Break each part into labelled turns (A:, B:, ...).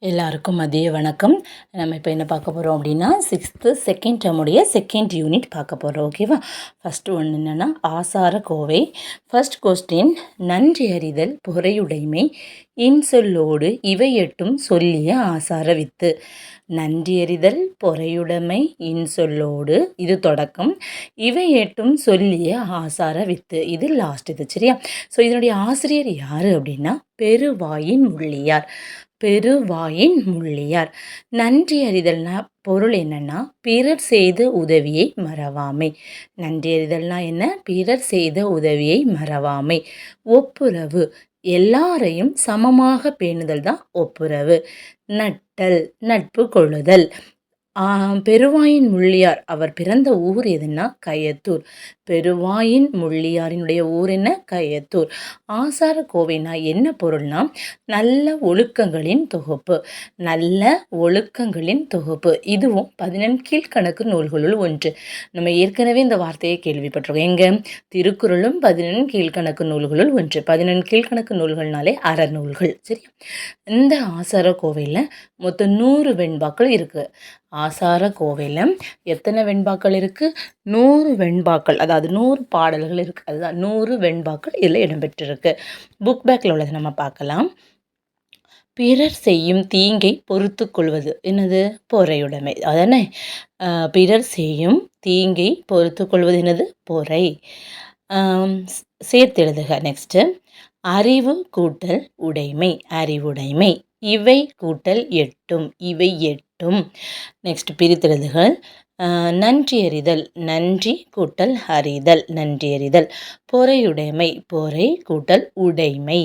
A: எல்லாருக்கும் மதிய வணக்கம். நம்ம இப்போ என்ன பார்க்க போகிறோம் அப்படின்னா, 6th செகண்ட் டேர்முடைய செகண்ட் யூனிட் பார்க்க போகிறோம். ஓகேவா? ஃபஸ்ட்டு ஒன்று என்னென்னா ஆசார கோவை. ஃபர்ஸ்ட் கொஸ்டின், நன்றி அறிதல் பொறையுடைமை இன்சொல்லோடு இவை எட்டும் சொல்லிய ஆசார வித்து. நன்றி அறிதல் பொறையுடைமை இன்சொல்லோடு, இது தொடக்கம், இவை எட்டும் சொல்லிய ஆசார வித்து, இது லாஸ்ட். இது சரியா? ஸோ இதனுடைய ஆசிரியர் யார் அப்படின்னா பெருவாயின் முள்ளியார். பெருவாயின் முள்ளியார். நன்றி அறிதல்னா பொருள் என்னன்னா, பிறர் செய்த உதவியை மறவாமை. நன்றி அறிதல்னா என்ன? பிறர் செய்த உதவியை மறவாமை. ஒப்புரவு, எல்லாரையும் சமமாக பேணுதல் தான் ஒப்புரவு. நட்டல், நட்பு கொள்ளுதல். பெருவாயின் முள்ளியார் அவர் பிறந்த ஊர் எதுன்னா கயத்தூர். பெருவாயின் முள்ளியாரினுடைய ஊர் என்ன? கயத்தூர். ஆசார கோவைனா என்ன பொருள்னா, நல்ல ஒழுக்கங்களின் தொகுப்பு. நல்ல ஒழுக்கங்களின் தொகுப்பு. இதுவும் 14 கீழ்கணக்கு நூல்களுள் ஒன்று. நம்ம ஏற்கனவே இந்த வார்த்தையை கேள்விப்பட்டிருக்கோம். எங்க? திருக்குறளும் 14 கீழ்கணக்கு நூல்களுள் ஒன்று. 14 கீழ்கணக்கு நூல்கள்னாலே அறநூல்கள். சரி, இந்த ஆசார கோவையில் மொத்தம் 100 வெண்பாக்கள் இருக்கு. ஆசார கோவையில் எத்தனை வெண்பாக்கள் இருக்குது? 100 வெண்பாக்கள், அதாவது 100 பாடல்கள் இருக்குது. அதுதான் 100 வெண்பாக்கள் இதில் இடம்பெற்றிருக்கு. புக் பேக்கில் உள்ளதை நம்ம பார்க்கலாம். பிறர் செய்யும் தீங்கை பொறுத்து கொள்வது என்னது? பொறையுடைமை. அதானே? பிறர் செய்யும் தீங்கை பொறுத்து கொள்வது என்னது? பொறை. சேர்த்து எழுதுக. நெக்ஸ்ட்டு, அறிவு கூட்டல் உடைமை, அறிவுடைமை. இவை கூட்டல் எட்டும், இவை எட்டும். நெக்ஸ்ட் பிரித்தெழுதுகள். நன்றி அறிதல், நன்றி கூட்டல் அறிதல், நன்றி அறிதல். பொறையுடைமை, பொறை கூட்டல் உடைமை.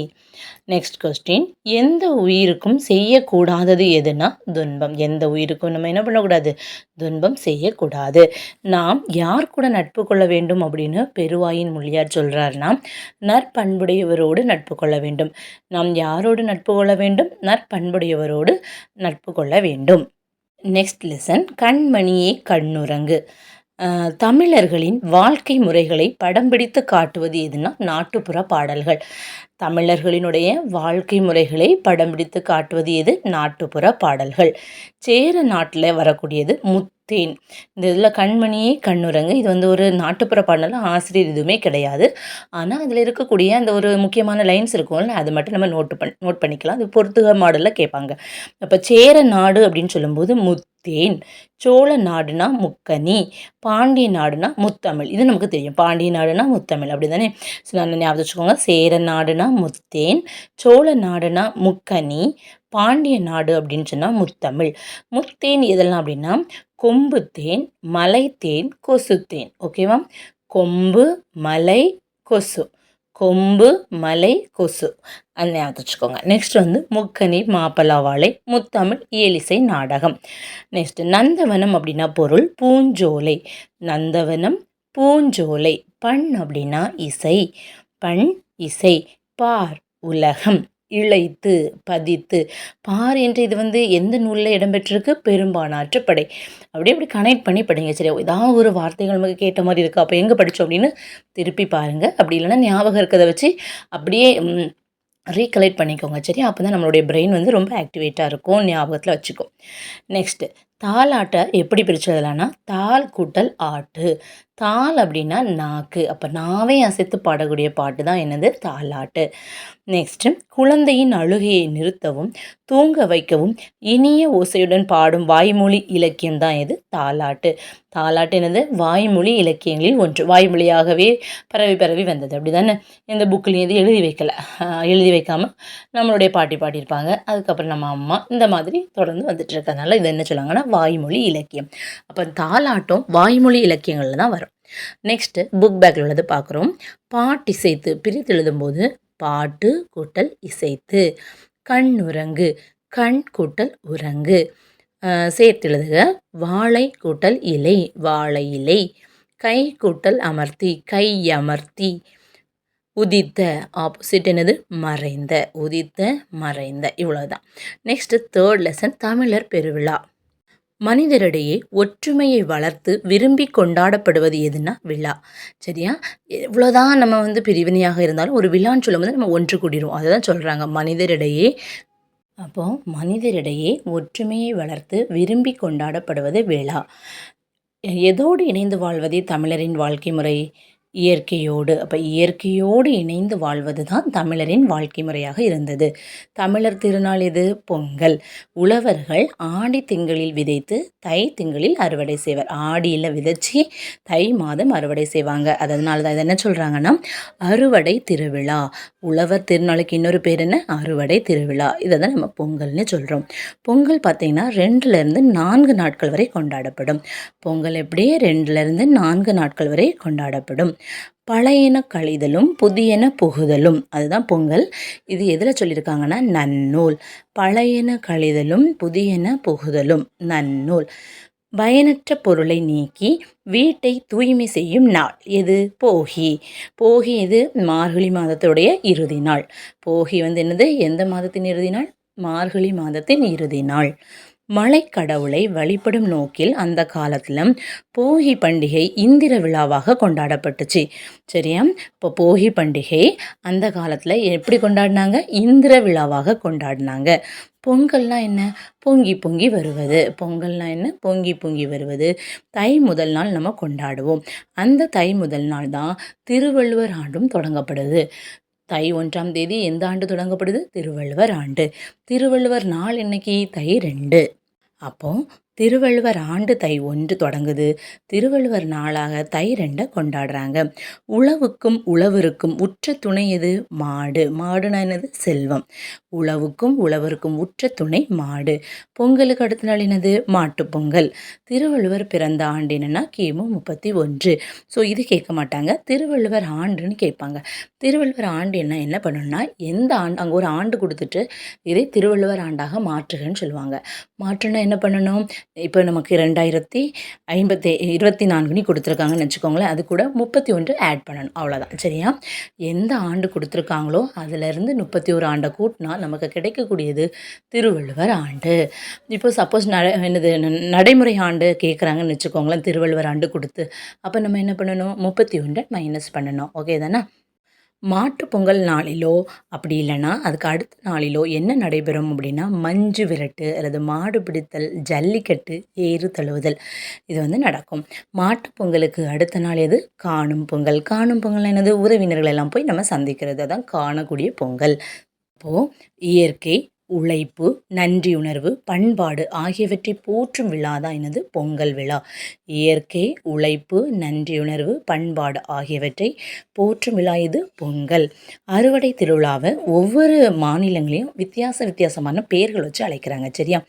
A: நெக்ஸ்ட் கொஸ்டின், எந்த உயிருக்கும் செய்யக்கூடாதது எதுனா துன்பம். எந்த உயிருக்கும் நம்ம என்ன பண்ணக்கூடாது? துன்பம் செய்யக்கூடாது. நாம் யார் கூட நட்பு கொள்ள வேண்டும் அப்படின்னு பெருவாயின் முள்ளியார் சொல்கிறாருன்னா, நற்பண்புடையவரோடு நட்பு கொள்ள வேண்டும். நாம் யாரோடு நட்பு கொள்ள வேண்டும்? நற்பண்புடையவரோடு நட்பு கொள்ள வேண்டும். நெக்ஸ்ட் லெசன், கண்மணியே கண்ணுறங்கு. தமிழர்களின் வாழ்க்கை முறைகளை படம் பிடித்து காட்டுவது எதுனா நாட்டுப்புற பாடல்கள். தமிழர்களினுடைய வாழ்க்கை முறைகளை படம் பிடித்து காட்டுவது எது? நாட்டுப்புற பாடல்கள். சேர நாட்டில் வரக்கூடியது முத்தேன். இந்த இதில் கண்மணியே கண்ணுறங்கு, இது வந்து ஒரு நாட்டுப்புற பாடல். ஆசிரியர் எதுவுமே கிடையாது. ஆனால் அதில் இருக்கக்கூடிய அந்த ஒரு முக்கியமான லைன்ஸ் இருக்கும்ல, அது மட்டும் நம்ம நோட் பண்ணிக்கலாம். அது பொறுத்துக மாடலில் கேட்பாங்க. அப்போ சேர நாடு அப்படின்னு சொல்லும்போது முத்தேன், சோழ நாடுனா முக்கனி, பாண்டிய நாடுனா முத்தமிழ். இது நமக்கு தெரியும். பாண்டிய நாடுனா முத்தமிழ், அப்படி தானே? நான் ஞாபகம் வச்சுக்கோங்க. சேர நாடுனா முத்தேன், சோழ நாடுனா முக்கனி, பாண்டிய நாடு அப்படின்னு சொன்னால் முத்தமிழ். முத்தேன் எதெல்லாம் அப்படின்னா கொம்பு தேன், மலை தேன், கொசு தேன். ஓகேவா? கொம்பு, மலை, கொசு. கொம்பு, மலை, கொசு. அந்த ஞாபகம் வச்சுக்கோங்க. நெக்ஸ்ட் வந்து முக்கனி, மாப்பலா வாழை, முத்தமிழ், இயலிசை நாடகம். நெக்ஸ்ட் நந்தவனம் அப்படின்னா பொருள் பூஞ்சோலை. நந்தவனம், பூஞ்சோலை. பண் அப்படின்னா இசை. பண், இசை. பார், உலகம். இழைத்து, பதித்து. பார் என்று இது வந்து எந்த நூலில் இடம்பெற்றிருக்கு? பெரும்பானாற்றுப்படை. அப்படி கனெக்ட் பண்ணி படிங்க. சரி, ஏதாவது ஒரு வார்த்தைகள் நமக்கு கேட்ட மாதிரி இருக்குது, அப்போ எங்கே படித்தோம் அப்படின்னு திருப்பி பாருங்கள். அப்படி இல்லைன்னா ஞாபகம் இருக்கிறத வச்சு அப்படியே ரீகலெக்ட் பண்ணிக்கோங்க. சரி, அப்போ தான் நம்மளுடைய பிரெயின் வந்து ரொம்ப ஆக்டிவேட்டாக இருக்கும், ஞாபகத்தில் வச்சுக்கும். நெக்ஸ்ட்டு, தாலாட்டை எப்படி பிரிச்சதுலான்னா தால் கூட்டல் ஆட்டு. தால் அப்படின்னா நாக்கு. அப்போ நாவே அசைத்து பாடக்கூடிய பாட்டு தான் என்னது? தாலாட்டு. நெக்ஸ்ட்டு, குழந்தையின் அழுகையை நிறுத்தவும் தூங்க வைக்கவும் இனிய ஓசையுடன் பாடும் வாய்மொழி இலக்கியம் தான் இது? தாலாட்டு. தாலாட்டு என்னது? வாய்மொழி இலக்கியங்களில் ஒன்று. வாய்மொழியாகவே பரவி வந்தது, அப்படி தானே? இந்த புக்கில் எது எழுதி வைக்காமல் நம்மளுடைய பாட்டி பாடியிருப்பாங்க. அதுக்கப்புறம் நம்ம அம்மா, இந்த மாதிரி தொடர்ந்து வந்துட்டு இருக்கிறதுனால இது என்ன சொல்லுவாங்கன்னா வாய்மொழி இலக்கியம். அப்போ தாலாட்டம் வாய்மொழி இலக்கியங்களில் தான் வரும். நெக்ஸ்ட்டு புக் பேக்கில் உள்ளது பார்க்குறோம். பாட்டிசைத்து பிரித்து எழுதும்போது பாட்டு கூட்டல் இசைத்து. கண்ணுறங்கு, கண் கூட்டல் உறங்கு. சேர்த்து எழுதுக. வாழை கூட்டல் இலை, வாழை இலை. கை கூட்டல் அமர்த்தி, கை அமர்த்தி. உதித்த, ஆப்போசிட் என்னது? மறைந்த. உதித்த, மறைந்த. இவ்வளோதான். நெக்ஸ்ட்டு தேர்ட் லெசன், தமிழர் பெருவிழா. மனிதரிடையே ஒற்றுமையை வளர்த்து விரும்பி கொண்டாடப்படுவது எதுனா விழா. சரியா? எவ்வளோதான் நம்ம வந்து பிரிவினையாக இருந்தாலும் ஒரு விழான்னு சொல்லும்போது நம்ம ஒன்று கூடிடுவோம். அதை தான் சொல்கிறாங்க, மனிதரிடையே அப்போது மனிதரிடையே ஒற்றுமையை வளர்த்து விரும்பி கொண்டாடப்படுவது விழா. எதோடு இணைந்து வாழ்வதே தமிழரின் வாழ்க்கை முறை? இயற்கையோடு. அப்போ இயற்கையோடு இணைந்து வாழ்வது தான் தமிழரின் வாழ்க்கை முறையாக இருந்தது. தமிழர் திருநாள் எது? பொங்கல். உழவர்கள் ஆடி திங்களில் விதைத்து தை திங்களில் அறுவடை செய்வார். ஆடியில் விதைச்சி தை மாதம் அறுவடை செய்வாங்க. அதனால தான் இதை என்ன சொல்கிறாங்கன்னா அறுவடை திருவிழா. உழவர் திருநாளுக்கு இன்னொரு பேர் என்ன? அறுவடை திருவிழா. இதை தான் நம்ம பொங்கல்னு சொல்கிறோம். பொங்கல் பார்த்திங்கன்னா 2லேருந்து 4 நாட்கள் வரை கொண்டாடப்படும். பொங்கல் எப்படியே 2லேருந்து 4 நாட்கள் வரை கொண்டாடப்படும். பழையன கழிதலும் புதியன புகுதலும், அதுதான் பொங்கல். இது எதில் சொல்லியிருக்காங்கன்னா நன்னூல். பழையன கழிதலும் புதியன புகுதலும் நன்னூல். பயனற்ற பொருளை நீக்கி வீட்டை தூய்மை செய்யும் நாள் எது? போகி. போகி இது மார்கழி மாதத்துடைய இறுதி நாள். போகி என்னது? எந்த மாதத்தின் இறுதி நாள்? மார்கழி மாதத்தின் இறுதி நாள். மழைக்கடவுளை வழிபடும் நோக்கில் அந்த காலத்தில் போகி பண்டிகை இந்திர விழாவாக கொண்டாடப்பட்டுச்சு. சரியா? இப்போ போகி பண்டிகை அந்த காலத்தில் எப்படி கொண்டாடினாங்க? இந்திர விழாவாக கொண்டாடினாங்க. பொங்கல்னா என்ன? பொங்கி பொங்கி வருவது. பொங்கல்னா என்ன? பொங்கி பொங்கி வருவது. தை முதல் நாள் நம்ம கொண்டாடுவோம். அந்த தை முதல் நாள் தான் திருவள்ளுவர் ஆண்டும் தொடங்கப்படுது. தை 1ஆம் தேதி எந்த ஆண்டு தொடங்கப்படுது? திருவள்ளுவர் ஆண்டு. திருவள்ளுவர் நாள் இன்னைக்கு தை 2. அப்போ திருவள்ளுவர் ஆண்டு தை 1 தொடங்குது. திருவள்ளுவர் நாளாக தை 2 கொண்டாடுறாங்க. உழவுக்கும் உழவருக்கும் உற்ற துணை எது? மாடு. மாடுனா என்னது? செல்வம். உழவுக்கும் உழவருக்கும் உற்ற துணை மாடு. பொங்கலுக்கு அடுத்த நாள் என்னது? மாட்டுப்பொங்கல். திருவள்ளுவர் பிறந்த ஆண்டு என்னன்னா கிமு 31. ஸோ இது கேட்க மாட்டாங்க, திருவள்ளுவர் ஆண்டுன்னு கேட்பாங்க. திருவள்ளுவர் ஆண்டு என்ன பண்ணணும்னா எந்த ஆண்டு அங்கே ஒரு ஆண்டு கொடுத்துட்டு இதை திருவள்ளுவர் ஆண்டாக மாற்றுகன்னு சொல்லுவாங்க. மாற்றுனா என்ன பண்ணணும்? இப்போ நமக்கு 2024 கொடுத்துருக்காங்கன்னு வச்சுக்கோங்களேன். அது கூட 31 ஆட் பண்ணணும். அவ்வளோதான். சரியா? எந்த ஆண்டு கொடுத்துருக்காங்களோ அதிலிருந்து 31 ஆண்டை கூட்டினா நமக்கு கிடைக்கக்கூடியது திருவள்ளுவர் ஆண்டு. இப்போ சப்போஸ் நடைமுறை ஆண்டு கேட்குறாங்கன்னு வச்சுக்கோங்களேன், திருவள்ளுவர் ஆண்டு கொடுத்து, அப்போ நம்ம என்ன பண்ணணும்? 31 மைனஸ் பண்ணணும். ஓகே தானே? மாட்டு பொங்கல் நாளிலோ அப்படி இல்லைன்னா அதுக்கு அடுத்த நாளிலோ என்ன நடைபெறும் அப்படின்னா மஞ்சு விரட்டு அல்லது மாடு பிடித்தல், ஜல்லிக்கட்டு, ஏறு தழுவுதல் இது நடக்கும். மாட்டு பொங்கலுக்கு அடுத்த நாள் எது? காணும் பொங்கல். காணும் பொங்கல் என்னது? உறவினர்கள் எல்லாம் போய் நம்ம சந்திக்கிறது தான் காணக்கூடிய பொங்கல். அப்போது இயற்கை, உழைப்பு, நன்றியுணர்வு, பண்பாடு ஆகியவற்றை போற்றும் விழா தான் என்னது? பொங்கல் விழா. இயற்கை, உழைப்பு, நன்றியுணர்வு, பண்பாடு ஆகியவற்றை போற்றும் விழா இது பொங்கல். அறுவடை திருவிழாவை ஒவ்வொரு மாநிலங்களையும் வித்தியாசமான பெயர்கள் வச்சு அழைக்கிறாங்க. சரியா?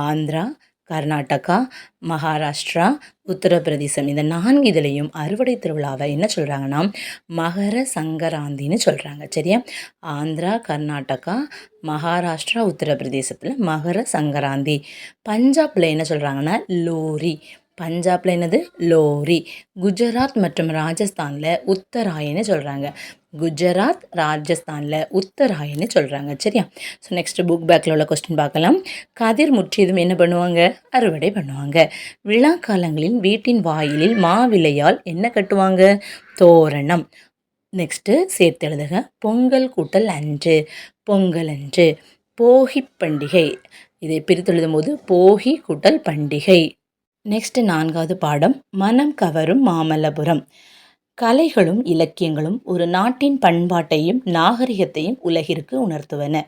A: ஆந்திரா, கர்நாடகா, மகாராஷ்டிரா, உத்தரப்பிரதேசம் இந்த 4 இதுலேயும் அறுவடை திருவிழாவை என்ன சொல்கிறாங்கன்னா மகர சங்கராந்தின்னு சொல்கிறாங்க. சரியா? ஆந்திரா, கர்நாடகா, மகாராஷ்டிரா, உத்தரப்பிரதேசத்தில் மகர சங்கராந்தி. பஞ்சாபில் என்ன சொல்கிறாங்கன்னா லோரி. பஞ்சாபில் என்னது? லோரி. குஜராத் மற்றும் ராஜஸ்தானில் உத்தராயன்னு சொல்கிறாங்க. குஜராத், ராஜஸ்தானில் உத்தராயன்னு சொல்கிறாங்க. சரியா? ஸோ நெக்ஸ்ட் புக் பேக்கில் உள்ள கொஸ்டின் பார்க்கலாம். கதிர் முற்றியதும் என்ன பண்ணுவாங்க? அறுவடை பண்ணுவாங்க. விழா காலங்களில் வீட்டின் வாயிலில் மாவிலையால் என்ன கட்டுவாங்க? தோரணம். நெக்ஸ்ட்டு சேர்த்து எழுதுக. பொங்கல் கூட்டல் அன்று, பொங்கல் அன்று. போகி பண்டிகை, இதை பிரித்து எழுதும் போது போகி கூட்டல் பண்டிகை. நெக்ஸ்ட் 4வது பாடம் மனம் கவரும் மாமல்லபுரம். கலைகளும் இலக்கியங்களும் ஒரு நாட்டின் பண்பாட்டையும் நாகரிகத்தையும் உலகிற்கு உணர்த்துவன.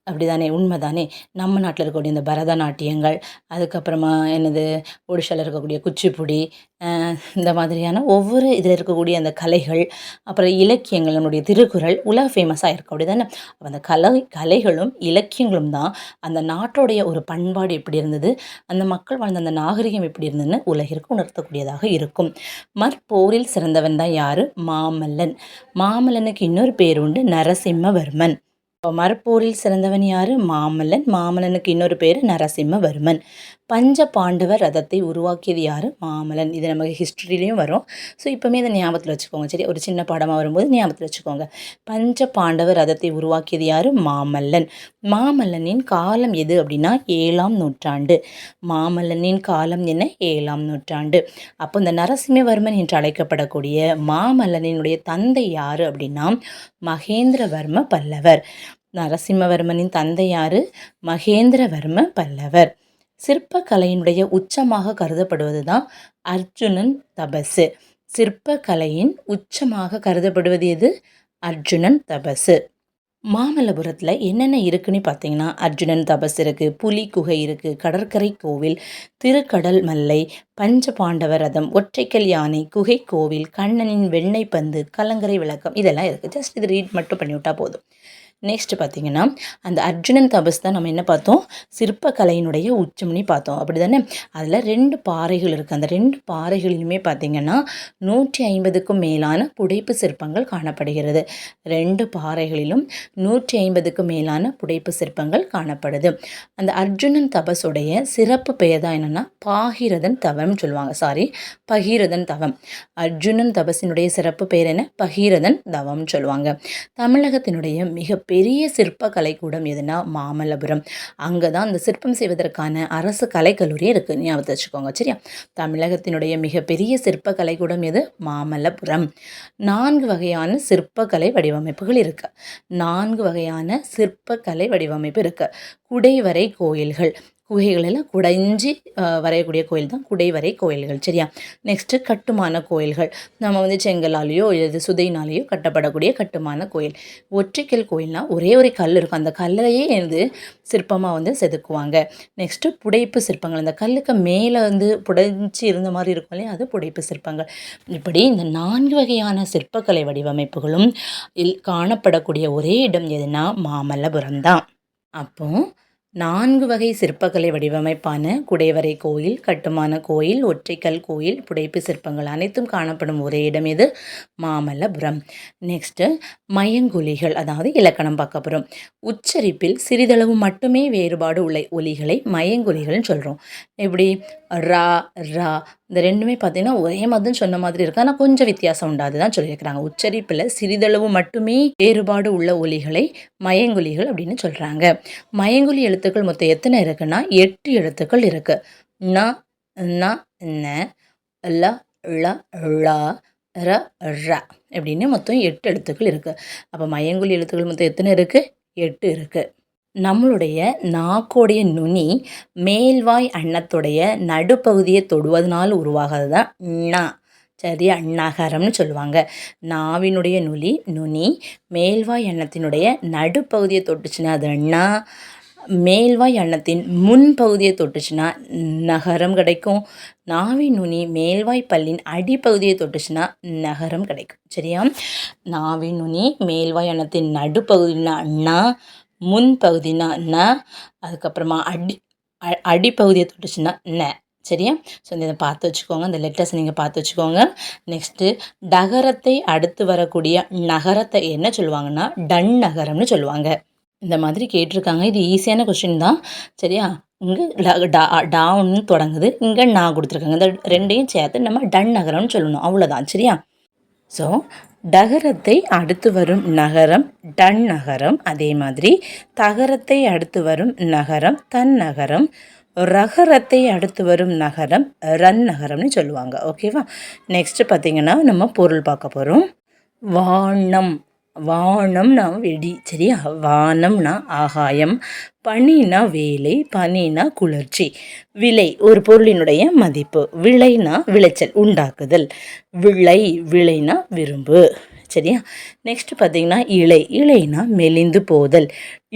A: அப்படிதானே? உண்மைதானே? நம்ம நாட்டில் இருக்கக்கூடிய இந்த பரதநாட்டியங்கள், அதுக்கப்புறமா ஒடிஷாவில் இருக்கக்கூடிய குச்சிப்புடி, இந்த மாதிரியான ஒவ்வொரு இதில் இருக்கக்கூடிய அந்த கலைகள், அப்புறம் இலக்கியங்கள், நம்மளுடைய திருக்குறள் உலக ஃபேமஸாக இருக்கும். அப்படி தானே? அந்த கலைகளும் இலக்கியங்களும் தான் அந்த நாட்டோடைய ஒரு பண்பாடு எப்படி இருந்தது, அந்த மக்கள் வாழ்ந்த அந்த நாகரிகம் எப்படி இருந்ததுன்னு உலகிற்கு உணர்த்தக்கூடியதாக இருக்கும். மற்போரில் சிறந்தவன் தான் யார்? மாமல்லன். மாமல்லனுக்கு இன்னொரு பேர் உண்டு, நரசிம்மவர்மன். இப்போ மற்போரில் சிறந்தவன் யார்? மாமல்லன். மாமல்லனுக்கு இன்னொரு பேர் நரசிம்மவர்மன். பஞ்ச பாண்டவர் ரதத்தை உருவாக்கியது யார்? மாமல்லன். இது நமக்கு ஹிஸ்ட்ரியிலையும் வரும். ஸோ இப்போமே இதை ஞாபகத்தில் வச்சுக்கோங்க. சரி, ஒரு சின்ன பாடமாக வரும்போது ஞாபகத்தில் வச்சுக்கோங்க. பஞ்ச பாண்டவர் ரதத்தை உருவாக்கியது யார்? மாமல்லன். மாமல்லனின் காலம் எது அப்படின்னா 7ஆம் நூற்றாண்டு. மாமல்லனின் காலம் என்ன? 7ஆம் நூற்றாண்டு. அப்போ இந்த நரசிம்மவர்மன் என்று அழைக்கப்படக்கூடிய மாமல்லனினுடைய தந்தை யார் அப்படின்னா மகேந்திரவர்ம பல்லவர். நரசிம்மவர்மனின் தந்தை யாரு? மகேந்திரவர்ம பல்லவர். சிற்பக்கலையினுடைய உச்சமாக கருதப்படுவது தான் அர்ஜுனன் தபசு. சிற்பக்கலையின் உச்சமாக கருதப்படுவது எது? அர்ஜுனன் தபசு. மாமல்லபுரத்தில் என்னென்ன இருக்குன்னு பார்த்தீங்கன்னா, அர்ஜுனன் தபஸ் இருக்குது, புலி குகை இருக்குது, கடற்கரை கோவில், திருக்கடல் மல்லை, பஞ்ச பாண்டவ ரதம், ஒற்றைக்கல் யானை, குகை கோவில், கண்ணனின் வெண்ணெய் பந்து, கலங்கரை விளக்கம், இதெல்லாம் இருக்குது. ஜஸ்ட் இது ரீட் மட்டும் பண்ணிவிட்டா போதும். நெக்ஸ்ட் பார்த்திங்கன்னா, அந்த அர்ஜுனன் தபஸ் தான் நம்ம என்ன பார்த்தோம்? சிற்பக்கலையினுடைய உச்சம்னு பார்த்தோம், அப்படி தானே? அதில் 2 பாறைகள் இருக்குது. அந்த 2 பாறைகளிலுமே பார்த்திங்கன்னா 150க்கும் மேலான புடைப்பு சிற்பங்கள் காணப்படுகிறது. 2 பாறைகளிலும் 150க்கும் மேலான புடைப்பு சிற்பங்கள் காணப்படுது. அந்த அர்ஜுனன் தபஸுடைய சிறப்பு பெயர் தான் என்னென்னா பாகீரதன் தவம்னு சொல்லுவாங்க. பகீரதன் தவம். அர்ஜுனன் தபஸினுடைய சிறப்பு பெயர் என்ன? பகீரதன் தவம்னு சொல்லுவாங்க. தமிழகத்தினுடைய மிகப்பெரிய சிற்ப கலைக்கூடம் எதுனா மாமல்லபுரம். அங்கே தான் அந்த சிற்பம் செய்வதற்கான அரசு கலைக்கல்லூரி இருக்குது, ஞாபகத்தை வச்சுக்கோங்க, சரியா? தமிழகத்தினுடைய மிகப்பெரிய சிற்ப கலைக்கூடம் எது? மாமல்லபுரம். 4 வகையான சிற்பக்கலை வடிவமைப்புகள் இருக்குது. 4 வகையான சிற்பக்கலை வடிவமைப்பு இருக்குது. குடைவரை கோயில்கள், குகைகளெல்லாம் குடைஞ்சி வரையக்கூடிய கோயில் தான் குடைவரை கோயில்கள், சரியா? நெக்ஸ்ட்டு கட்டுமான கோயில்கள், நம்ம செங்கலாலேயோ இது சுதையினாலேயோ கட்டப்படக்கூடிய கட்டுமான கோயில். ஒற்றைக்கல் கோயில்னால் ஒரே ஒரு கல் இருக்கும், அந்த கல்லையே சிற்பமாக செதுக்குவாங்க. நெக்ஸ்ட்டு புடைப்பு சிற்பங்கள், அந்த கல்லுக்கு மேலே புடைஞ்சி இருந்த மாதிரி இருக்கும் இல்லையா, அது புடைப்பு சிற்பங்கள். இப்படி இந்த 4 வகையான சிற்பக்கலை வடிவமைப்புகளும் காணப்படக்கூடிய ஒரே இடம் எதுனா மாமல்லபுரம் தான். அப்போது 4 வகை சிற்பக்கலை வடிவமைப்பான குடைவரை கோயில், கட்டுமான கோயில், ஒற்றைக்கல் கோயில், புடைப்பு சிற்பங்கள் அனைத்தும் காணப்படும் ஒரே இடம் எது? மாமல்லபுரம். நெக்ஸ்ட்டு மயங்கொலிகள், அதாவது இலக்கணம் பார்க்க போகிறோம். உச்சரிப்பில் சிறிதளவு மட்டுமே வேறுபாடு உள்ள ஒலிகளை மயங்கொலிகள்னு சொல்கிறோம். எப்படி? ரா, ரா, இந்த 2மே பார்த்திங்கன்னா ஒரே மாதிரி சொன்ன மாதிரி இருக்குது, ஆனால் கொஞ்சம் வித்தியாசம் உண்டு, அதுதான் சொல்லியிருக்கிறாங்க. உச்சரிப்பில் சிறிதளவு மட்டுமே வேறுபாடு உள்ள ஒலிகளை மயங்கொலிகள் அப்படின்னு சொல்கிறாங்க. மயங்கொலி எழுத்துக்கள் மொத்தம் எத்தனை இருக்குன்னா 8 எழுத்துக்கள் இருக்குது. ந, ந, ந, ல, ள, ழ, ர, ர அப்படின்னு மொத்தம் 8 எழுத்துக்கள் இருக்குது. அப்போ மயங்கொலி எழுத்துக்கள் மொத்தம் எத்தனை இருக்குது? 8 இருக்குது. நம்மளுடைய நாக்கோடைய நுனி மேல்வாய் அன்னத்துடைய நடுப்பகுதியை தொடுவதனால் உருவாகிறது தான் ண, சரியா? நகரம்னு சொல்லுவாங்க. நாவினுடைய நுனி மேல்வாய் அன்னத்தினுடைய நடுப்பகுதியை தொட்டுச்சுன்னா அது ண, மேல்வாய் அன்னத்தின் முன்பகுதியை தொட்டுச்சுன்னா நகரம் கிடைக்கும். நாவின் நுனி மேல்வாய் பல்லின் அடிப்பகுதியை தொட்டுச்சுன்னா நகரம் கிடைக்கும், சரியா? நாவின் நுனி மேல்வாய் அன்னத்தின் நடுப்பகுதினா ண, முன்பகுதினா ந, அதுக்கப்புறமா அடிப்பகுதியை தொட்டுச்சுன்னா ந, சரியா? ஸோ இதை பார்த்து வச்சுக்கோங்க, இந்த லெட்டர்ஸ் நீங்கள் பார்த்து வச்சுக்கோங்க. நெக்ஸ்ட்டு டகரத்தை அடுத்து வரக்கூடிய நகரத்தை என்ன சொல்லுவாங்கன்னா டன் நகரம்னு சொல்லுவாங்க. இந்த மாதிரி கேட்டிருக்காங்க, இது ஈஸியான கொஸ்டின் தான், சரியா? இங்கே டா ஒன்று தொடங்குது, இங்கே நான் கொடுத்துருக்காங்க, இந்த 2ஐயும் சேர்த்து நம்ம டன் நகரம்னு சொல்லணும், அவ்வளோதான், சரியா? ஸோ டகரத்தை அடுத்து வரும் நகரம் டன் நகரம், அதே மாதிரி தகரத்தை அடுத்து வரும் நகரம் தன் நகரம், ரகரத்தை அடுத்து வரும் நகரம் ரன் நகரம்னு சொல்லுவாங்க, ஓகேவா? நெக்ஸ்ட்டு பார்த்திங்கன்னா நம்ம பொருள் பார்க்க போகிறோம். வானம், வானம்னா வெடி, சரியா? வானம்னா ஆகாயம், பனினா வேலை, பனினா குளிர்ச்சி, விலை ஒரு பொருளினுடைய மதிப்பு, விளைனா விளைச்சல் உண்டாக்குதல், விளைனா விரும்பு, சரியா? நெக்ஸ்ட் பார்த்திங்கன்னா இலைனா மெலிந்து போதல்,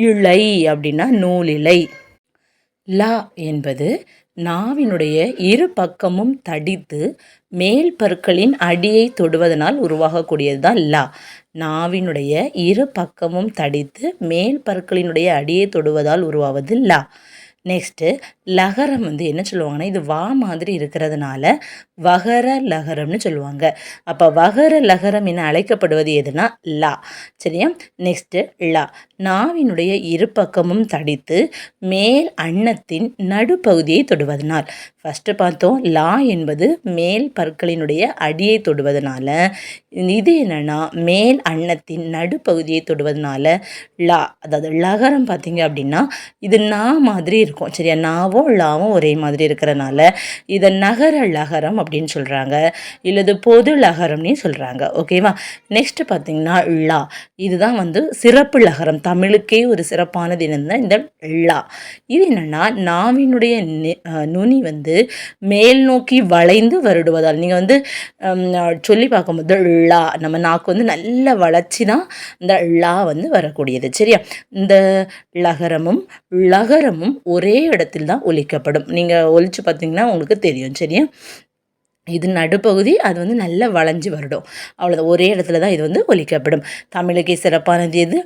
A: இலை அப்படின்னா நூலிலை. லா என்பது நாவினுடைய இரு பக்கமும் தடித்து மேல் பற்களின் அடியை தொடுவதனால் உருவாகக்கூடியது தான் லா. நாவினுடைய இரு பக்கமும் தடித்து மேல் பற்களினுடைய அடியை தொடுவதால் உருவாவது லா. நெக்ஸ்ட்டு லகரம் என்ன சொல்லுவாங்கன்னா, இது வா மாதிரி இருக்கிறதுனால வகர லகரம்னு சொல்லுவாங்க. அப்போ வகர லகரம் என அழைக்கப்படுவது எதுனா லா, சரியா? நெக்ஸ்ட்டு லா, நாவினுடைய இரு பக்கமும் தடித்து மேல் அன்னத்தின் நடுப்பகுதியை தொடுவதனால். ஃபஸ்ட்டு பார்த்தோம் லா என்பது மேல் பற்களினுடைய அடியை தொடுவதனால, இது என்னென்னா மேல் அன்னத்தின் நடுப்பகுதியை தொடுவதனால லா, அதாவது லகரம் பார்த்தீங்க அப்படின்னா இது நா மாதிரி இருக்கும். சரியா, நாவும் லாவும் ஒரே மாதிரி இருக்கிறனால இதை நகர லகரம் அப்படின்னு சொல்கிறாங்க, இல்லது பொது லகரம்னு சொல்கிறாங்க. ஓகேவா. நெக்ஸ்ட்டு பார்த்தீங்கன்னா லா, இதுதான் சிறப்பு லகரம். தமிழுக்கே ஒரு சிறப்பானது என்னன்னா இந்த லா. இது என்னென்னா நாவினுடைய நுனி மேல் நோக்கி வளைந்து வருடுவதால் நீங்கள் சொல்லி பார்க்கும்போது ழா, நம்ம நாக்கு நல்ல வளர்ச்சி தான் இந்த ழா வரக்கூடியது. சரியா, இந்த லகரமும் லகரமும் ஒரே இடத்தில் தான் ஒலிக்கப்படும். நீங்கள் ஒலிச்சு பார்த்தீங்கன்னா உங்களுக்கு தெரியும். சரியா, இது நடுப்பகுதி, அது நல்லா வளைஞ்சு வருடும். அவ்வளோதான், ஒரே இடத்துல தான் இது ஒலிக்கப்படும். தமிழுக்கே சிறப்பானது எது?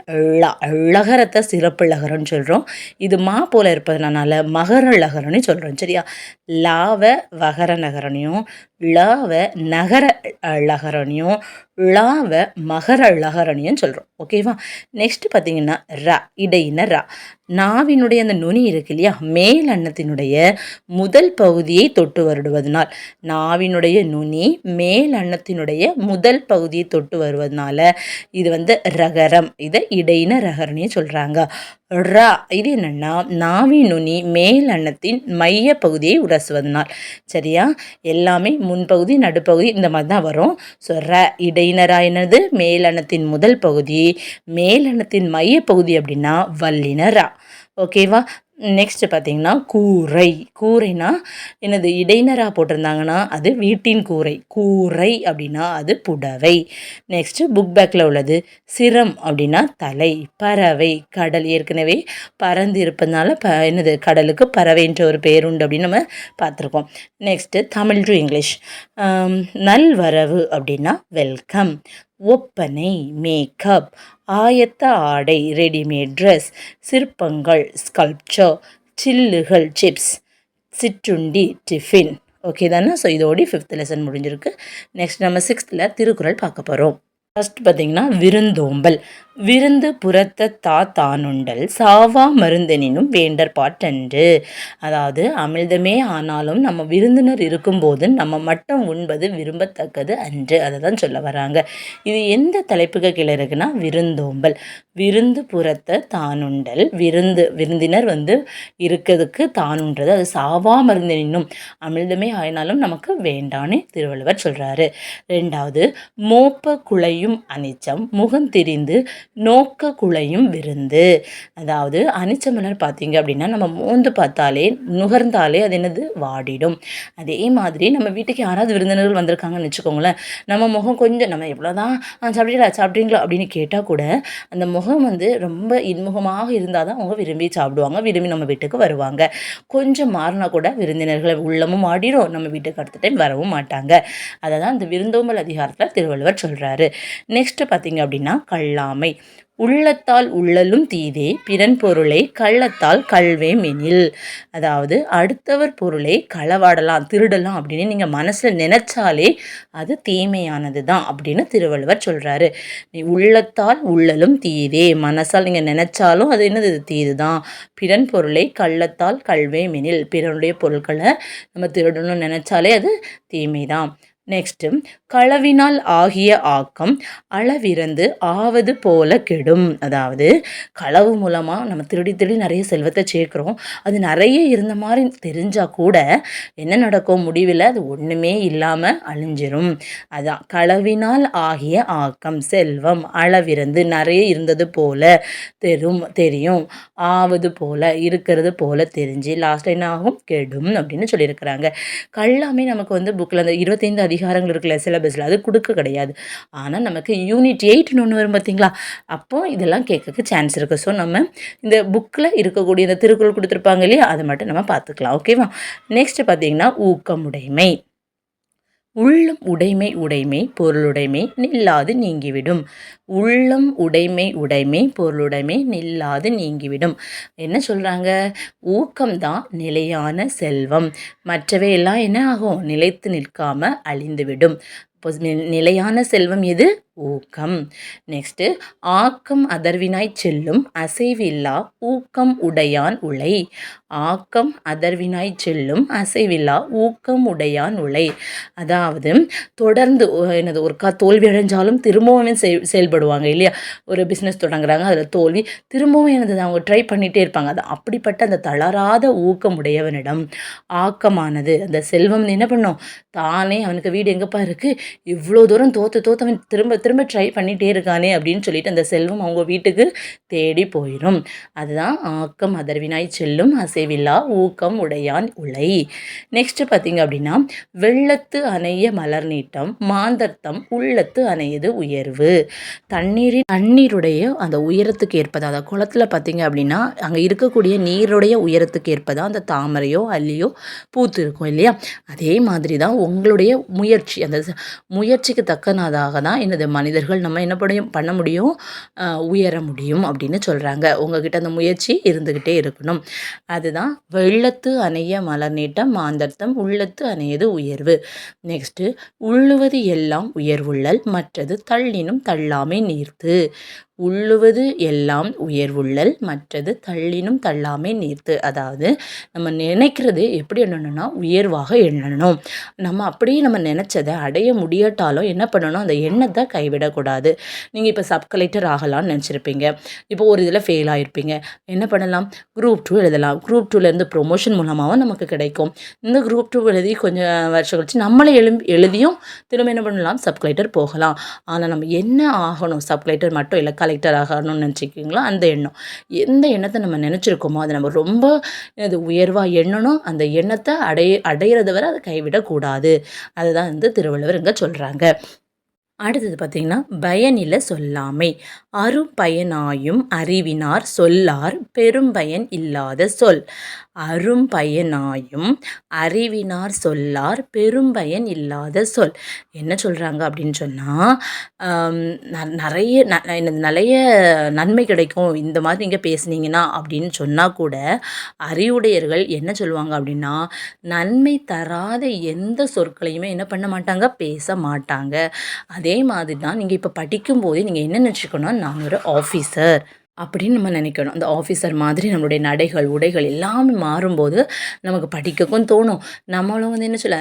A: ழா. லகரத்தை சிறப்பு லகரம்னு சொல்கிறோம். இது மா போல் இருப்பதுனால மகர லகரம்னு சொல்கிறோம். சரியா, லாவ வகர நகரனையும் ழாவ நகர லகரனையும் ழாவ மகர லகரனையும் சொல்கிறோம். ஓகேவா. நெக்ஸ்ட்டு பார்த்தீங்கன்னா ரா, இடையின ரா. நாவினுடைய அந்த நுனி இருக்கு இல்லையா, மேல் அன்னத்தினுடைய முதல் பகுதியை தொட்டு வருடுவதனால், நாவினுடைய நுனி மேல் அன்னத்தினுடைய முதல் பகுதியை தொட்டு வருவதனால இது ரகரம். இதை இடையின ரகரனையும் சொல்கிறாங்க. ரா, இது என்னென்னா நாவின் நுனி மேல் அன்னத்தின் மைய பகுதியை உரசுவதனால். சரியா, எல்லாமே முன்பகுதி நடுப்பகுதி இந்த மாதிரி தான் வரும். ஸோ ர, இடையினரா என்னது? மேல் அன்னத்தின் முதல் பகுதி, மேல் அன்னத்தின் மைய பகுதி அப்படின்னா வல்லினரா. ஓகேவா. நெக்ஸ்ட்டு பார்த்தீங்கன்னா கூரை. கூரைனா என்னது? இடையினரா போட்டிருந்தாங்கன்னா அது வீட்டின் கூரை. கூரை அப்படின்னா அது புடவை. நெக்ஸ்ட்டு புக் பேக்கில் உள்ளது சிரம் அப்படின்னா தலை. பறவை, கடல், ஏற்கனவே பறந்து இருப்பதுனால என்னது? கடலுக்கு பறவைன்ற ஒரு பேர் உண்டு அப்படின்னு நம்ம பார்த்துருக்கோம். Next Tamil to English. நல்வரவு அப்படின்னா வெல்கம். ஒப்பனை மேக்கப். ஆயத்த ஆடை ரெடிமேட் ட்ரெஸ். சிற்பங்கள் ஸ்கல்ப்சர். சில்லுகள் சிப்ஸ். சிற்றுண்டி டிஃபின். ஓகே தானே. ஸோ இதோட 5th லெசன் முடிஞ்சிருக்கு. நெக்ஸ்ட் நம்ம 6th திருக்குறள் பார்க்க போகிறோம். ஃபஸ்ட் பார்த்திங்கன்னா விருந்தோம்பல். விருந்து புறத்த தானுண்டல் சாவா மருந்தெனினும் வேண்டற் பாட்டன்று. அதாவது அமிழ்தமே ஆனாலும் நம்ம விருந்தினர் இருக்கும்போது நம்ம மட்டும் உண்பது விரும்பத்தக்கது அன்று. அதை தான் சொல்ல வராங்க. இது எந்த தலைப்புக்கு கீழே இருக்குன்னா விருந்தோம்பல். விருந்து புறத்த தானுண்டல். விருந்தினர் இருக்கிறதுக்கு தானுன்றது அது சாவா மருந்தெனினும் அமிழ்தமே ஆயினாலும் நமக்கு வேண்டான்னு திருவள்ளுவர் சொல்கிறாரு. 2வது மோப்ப குழையும் அனிச்சம் முகம் திரிந்து நோக்க குழையும் விருந்து. அதாவது அனிச்சமலர் பார்த்தீங்க அப்படின்னா நம்ம மோந்து பார்த்தாலே நுகர்ந்தாலே அது என்னது? வாடிடும். அதே மாதிரி நம்ம வீட்டுக்கு யாராவது விருந்தினர்கள் வந்திருக்காங்கன்னு வச்சுக்கோங்களேன், நம்ம முகம் கொஞ்சம் நம்ம எவ்வளோதான் சாப்பிட்றீங்களா அப்படின்னு கேட்டால் கூட அந்த முகம் ரொம்ப இன்முகமாக இருந்தால் தான் அவங்க விரும்பி சாப்பிடுவாங்க, விரும்பி நம்ம வீட்டுக்கு வருவாங்க. கொஞ்சம் மாறினா கூட விருந்தினர்களை உள்ளமும் வாடிடும், நம்ம வீட்டுக்கு அடுத்த டைம் வரவும் மாட்டாங்க. அதை தான் இந்த விருந்தோம்பல் அதிகாரத்தில் திருவள்ளுவர் சொல்கிறாரு. நெக்ஸ்ட்டு பார்த்தீங்க அப்படின்னா கல்லாமை. உள்ளத்தால் உள்ளலும் தீதே பிறன் பொருளை கள்ளத்தால் கல்வே மெனில். அதாவது அடுத்தவர் பொருளை களவாடலாம், திருடலாம் அப்படின்னு நீங்கள் மனசில் நினைச்சாலே அது தீமையானது தான் அப்படின்னு திருவள்ளுவர் சொல்கிறாரு. நீ உள்ளத்தால் உள்ளலும் தீதே, மனசால் நீங்கள் நினைச்சாலும் அது என்னது? தீது தான். பிறன் பொருளை கள்ளத்தால் கல்வே மெனில். பிறனுடைய பொருட்களை நம்ம திருடணும்னு நினைச்சாலே அது தீமை தான். நெக்ஸ்ட்டு களவினால் ஆகிய ஆக்கம் அளவிறந்து ஆவது போல கெடும். அதாவது களவு மூலமாக நம்ம திருடி நிறைய செல்வத்தை சேர்க்குறோம், அது நிறைய இருந்த மாதிரி தெரிஞ்சால் கூட என்ன நடக்கும்? முடிவில் அது ஒன்றுமே இல்லாமல் அழிஞ்சிரும். அதான் களவினால் ஆகிய ஆக்கம். செல்வம் அளவிறந்து நிறைய இருந்தது போல தெரியும், ஆவது போல இருக்கிறது போல தெரிஞ்சு லாஸ்ட் என்ன ஆகும்? கெடும் அப்படின்னு சொல்லியிருக்கிறாங்க. கல்லாமே நமக்கு புக்கில் அந்த 25 அதிகாரங்கள் இருக்குல்ல சிலபஸில், அது கொடுக்க கிடையாது. ஆனால் நமக்கு யூனிட் 8ன்னு ஒன்று வரும் பார்த்தீங்களா, அப்போ இதெல்லாம் கேட்கறதுக்கு சான்ஸ் இருக்குது. ஸோ நம்ம இந்த புக்கில் இருக்கக்கூடிய இந்த திருக்குறள் கொடுத்துருப்பாங்க இல்லையா, அதை மட்டும் நம்ம பார்த்துக்கலாம். ஓகேவா. நெக்ஸ்ட் பார்த்தீங்கன்னா ஊக்கமுடைமை. உள்ளம் உடைமை பொருளுடைமை நில்லாது நீங்கிவிடும். உள்ளம் உடைமை பொருளுடைமை நில்லாது நீங்கிவிடும். என்ன சொல்கிறாங்க? ஊக்கம்தான் நிலையான செல்வம், மற்றவையெல்லாம் என்ன ஆகும்? நிலைத்து நிற்காமல் அழிந்துவிடும். அப்போ நிலையான செல்வம் எது? ஊக்கம். நெக்ஸ்ட்டு ஆக்கம் அதர்வினாய் செல்லும் அசைவில்லா ஊக்கம் உடையான் உலை. ஆக்கம் அதர்வினாய் செல்லும் அசைவில்லா ஊக்கம் உடையான் உலை. அதாவது தொடர்ந்து என்னது ஒருக்கா தோல்வி அடைஞ்சாலும் திரும்பவும் செயல்படுவாங்க இல்லையா? ஒரு பிஸ்னஸ் தொடங்குறாங்க, அதில் தோல்வி, திரும்பவும் என்னது அவங்க ட்ரை பண்ணிகிட்டே இருப்பாங்க. அது அப்படிப்பட்ட அந்த தளராத ஊக்கம் உடையவனிடம் ஆக்கமானது அந்த செல்வம் என்ன பண்ணும்? தானே அவனுக்கு வீடு எங்கேப்பா இருக்குது, இவ்வளோ தூரம் தோத்தவன் திரும்ப திரும்ப ட்ரை பண்ணிகிட்டே இருக்கானே அப்படின்னு சொல்லிட்டு அந்த செல்வம் அவங்க வீட்டுக்கு தேடி போயிடும். அதுதான் ஆக்கம் அதர்வினாய் செல்லும் அசைவில்லா ஊக்கம் உடையான் உலை. நெக்ஸ்ட் பார்த்தீங்க அப்படின்னா வெள்ளத்து அணைய மலர் நீட்டம் மாந்தர்த்தம் உள்ளத்து அணையது உயர்வு. தண்ணீருடைய அந்த உயரத்துக்கு ஏற்பதான், அந்த குளத்தில் பார்த்தீங்க அப்படின்னா அங்கே இருக்கக்கூடிய நீருடைய உயரத்துக்கு ஏற்பதான் அந்த தாமரையோ அல்லியோ பூத்து இருக்கும் இல்லையா? அதே மாதிரி தான் உங்களுடைய முயற்சி, அந்த முயற்சிக்கு தக்கனதாக தான் என்னது மனிதர்கள் நம்ம என்ன பண்ண முடியும், உயர முடியும் அப்படின்னு சொல்கிறாங்க. உங்ககிட்ட அந்த முயற்சி இருந்துக்கிட்டே இருக்கணும். அதுதான் வெள்ளத்து அணைய மலர் நீட்டம் மாந்தர்த்தம் உள்ளத்து அணையது உயர்வு. நெக்ஸ்ட்டு உள்ளுவது எல்லாம் உயர்வுள்ளல் மற்றது தள்ளினும் தள்ளாமை நீர்த்து. உள்ளுவது எல்லாம் உயர்வுள்ளல் மற்றது தள்ளினும் தள்ளாமை நீர்த்து. அதாவது நம்ம நினைக்கிறது எப்படி எண்ணணும்னா உயர்வாக எண்ணணும். நம்ம அப்படியே நம்ம நினச்சதை அடைய முடியாட்டாலும் என்ன பண்ணணும், அந்த எண்ணத்தை கைவிடக்கூடாது. நீங்கள் இப்போ சப் கலெக்டர் ஆகலாம்னு நினச்சிருப்பீங்க, இப்போ ஒரு இதில் ஃபெயில் ஆகிருப்பீங்க, என்ன பண்ணலாம், குரூப் 2 எழுதலாம். குரூப் 2லேருந்து ப்ரொமோஷன் மூலமாகவும் நமக்கு கிடைக்கும். இந்த குரூப் 2 எழுதி கொஞ்சம் வருஷம் கழிச்சு நம்மளே எழுதியும் திரும்ப என்ன பண்ணலாம், சப் கலெக்டர் போகலாம். ஆனால் நம்ம என்ன ஆகணும், சப் கலெக்டர் மட்டும் இல்லை கலெக்டர் ஆகணும்னு நினச்சிக்கிங்களா, அந்த எண்ணம், எந்த எண்ணத்தை நம்ம நினச்சிருக்கோமோ அதை நம்ம ரொம்ப உயர்வாக எண்ணணும். அந்த எண்ணத்தை அடையிறத வரை அதை கைவிடக்கூடாது. அதுதான் திருவள்ளுவர் இங்கே சொல்கிறாங்க. அடுத்தது பார்த்திங்கன்னா பயனில சொல்லாமை. அரும்பயனாயும் அறிவினார் சொல்லார் பெரும்பயன் இல்லாத சொல். அரும்பயனாயும் அறிவினார் சொல்லார் பெரும்பயன் இல்லாத சொல். என்ன சொல்கிறாங்க அப்படின்னு சொன்னால், நிறைய நன்மை கிடைக்கும் இந்த மாதிரி நீங்கள் பேசுனீங்கன்னா அப்படின்னு சொன்னால் கூட அறிவுடையர்கள் என்ன சொல்லுவாங்க அப்படின்னா, நன்மை தராத எந்த சொற்களையுமே என்ன பண்ண மாட்டாங்க, பேச மாட்டாங்க. அதே மாதிரி தான் நீங்கள் இப்போ படிக்கும்போதே நீங்கள் என்ன நினச்சிக்கணும்னா, நான் ஒரு ஆஃபீஸர் அப்படின்னு நம்ம நினைக்கணும். அந்த ஆஃபீஸர் மாதிரி நம்மளுடைய நடைகள் உடைகள் எல்லாமே மாறும்போது நமக்கு படிக்கவும் தோணும். நம்மளும் என்ன சொல்ல,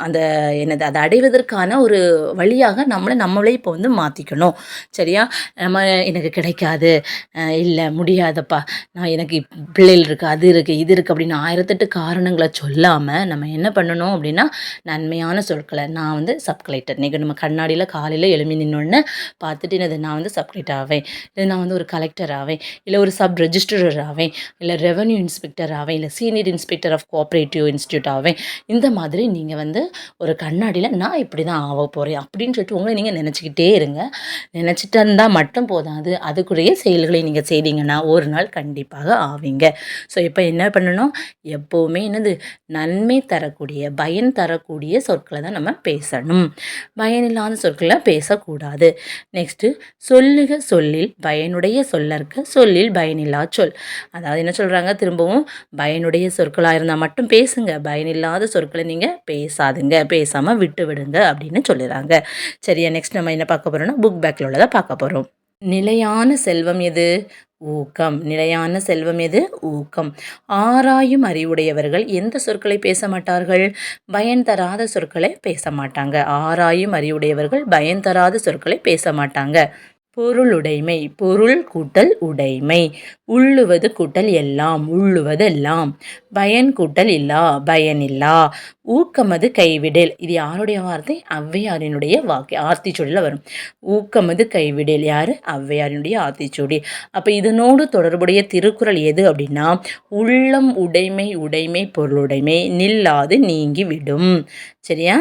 A: அந்த என்னது அதை அடைவதற்கான ஒரு வழியாக நம்மளே இப்போ மாற்றிக்கணும். சரியா? எனக்கு கிடைக்காது, இல்லை முடியாதப்பா, எனக்கு பிள்ளைகள் இருக்குது, அது இருக்குது, இது இருக்குது அப்படின்னு 1008 காரணங்களை சொல்லாமல் நம்ம என்ன பண்ணணும் அப்படின்னா, நன்மையான சொற்களை, நான் சப் கலெக்டர், இன்றைக்கி நம்ம கண்ணாடியில் காலையில் எழுப்பி நின்னோடனே பார்த்துட்டு என்னது, நான் சப் கலெக்டர் ஆவேன், இல்லை நான் ஒரு கலெக்டர் ஆவேன், இல்லை ஒரு சப் ரெஜிஸ்ட்ரர் ஆவேன், இல்லை ரெவன்யூ இன்ஸ்பெக்டர் ஆவேன், இல்லை senior inspector of cooperative institute ஆவேன். இந்த மாதிரி நீங்கள் ஒரு கண்ணாடியில் நான் இப்படி தான் ஆக போகிறேன் அப்படின்னு சொல்லிட்டு உங்களை நீங்கள் நினச்சிக்கிட்டே இருங்க. நினச்சிட்டு இருந்தால் மட்டும் போதாது, அதுக்குரிய செயல்களை நீங்கள் செய்தீங்கன்னா ஒரு நாள் கண்டிப்பாக ஆவீங்க. ஸோ இப்போ என்ன பண்ணணும், எப்போவுமே நன்மை தரக்கூடிய பயன் தரக்கூடிய சொற்களை தான் நம்ம பேசணும். பயனில்லாத சொற்களை பேசக்கூடாது. நெக்ஸ்ட்டு சொல்லுக சொல்லில் பயனுடைய சொல்லற்க சொல்லில் பயனில்லா சொல். அதாவது என்ன சொல்கிறாங்க, திரும்பவும் பயனுடைய சொற்களாக இருந்தால் மட்டும் பேசுங்க, பயனில்லாத சொற்களை நீங்கள் பேசாதுங்க, பேசாமல் விட்டு விடுங்க அப்படின்னு சொல்லிடுறாங்க. சரியா? நெக்ஸ்ட் நம்ம என்ன பார்க்க போகிறோம்னா புக் பேக்கில் உள்ளதை பார்க்க போகிறோம். நிலையான செல்வம் எது? ஊக்கம். நிலையான செல்வம் எது? ஊக்கம். ஆராயும் அறிவுடையவர்கள் எந்த சொற்களை பேச மாட்டார்கள்? பயன் தராத சொற்களை பேச மாட்டாங்க. ஆராயும் அறிவுடையவர்கள் பயன் தராத சொற்களை பேச மாட்டாங்க. பொருளுடைமை. பொருள் கூட்டல் உடைமை. உள்ளுவது கூட்டல் எல்லாம். உள்ளுவதெல்லாம். பயன் கூட்டல் இல்லா. பயனில்லா. ஊக்கமது கைவிடல். இது யாருடைய வார்த்தை? ஔவையாரினுடைய வாக்கு, ஆத்திச்சூடியில் வரும். ஊக்கமது கைவிடல் யார்? ஔவையாரினுடைய ஆத்திச்சூடி. அப்போ இதனோடு தொடர்புடைய திருக்குறள் எது அப்படின்னா, உள்ளம் உடைமை உடைமை பொருளுடைமை நில்லாது நீங்கி விடும். சரியா?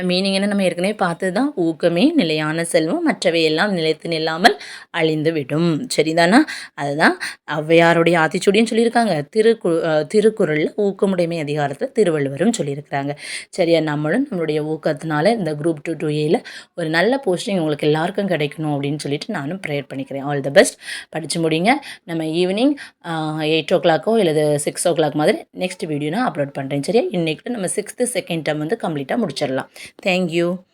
A: மீனிங் என்ன நம்ம ஏற்கனவே பார்த்தது தான். ஊக்கமே நிலையான செல்வம், மற்றவை எல்லாம் நிலைத்து நில்லாமல் அழிந்து விடும். சரிதானா? அதுதான் ஔவையாருடைய ஆத்திச்சூடின்னு சொல்லியிருக்காங்க. திருக்குறளில் ஊக்கமுடைமை அதிகாரத்தில் திருவள்ளுவரும் சொல்லியிருக்கிறாங்க. சரியா? நம்மளுடைய ஊக்கத்தினால இந்த குரூப் 2 2Aல ஒரு நல்ல போஸ்டிங் உங்களுக்கு எல்லாருக்கும் கிடைக்கணும் அப்படின்னு சொல்லிட்டு நானும் ப்ரேயர் பண்ணிக்கிறேன். All the best. படித்து முடிங்க. நம்ம ஈவினிங் 8 o'clock இல்லை 6 o'clock மாதிரி நெக்ஸ்ட் வீடியோ நான் அப்லோட் பண்ணுறேன். சரியா? இன்றைக்கி நம்ம 6th செகண்ட் டேர்ம் கம்ப்ளீட்டாக முடிச்சிடலாம். Thank you.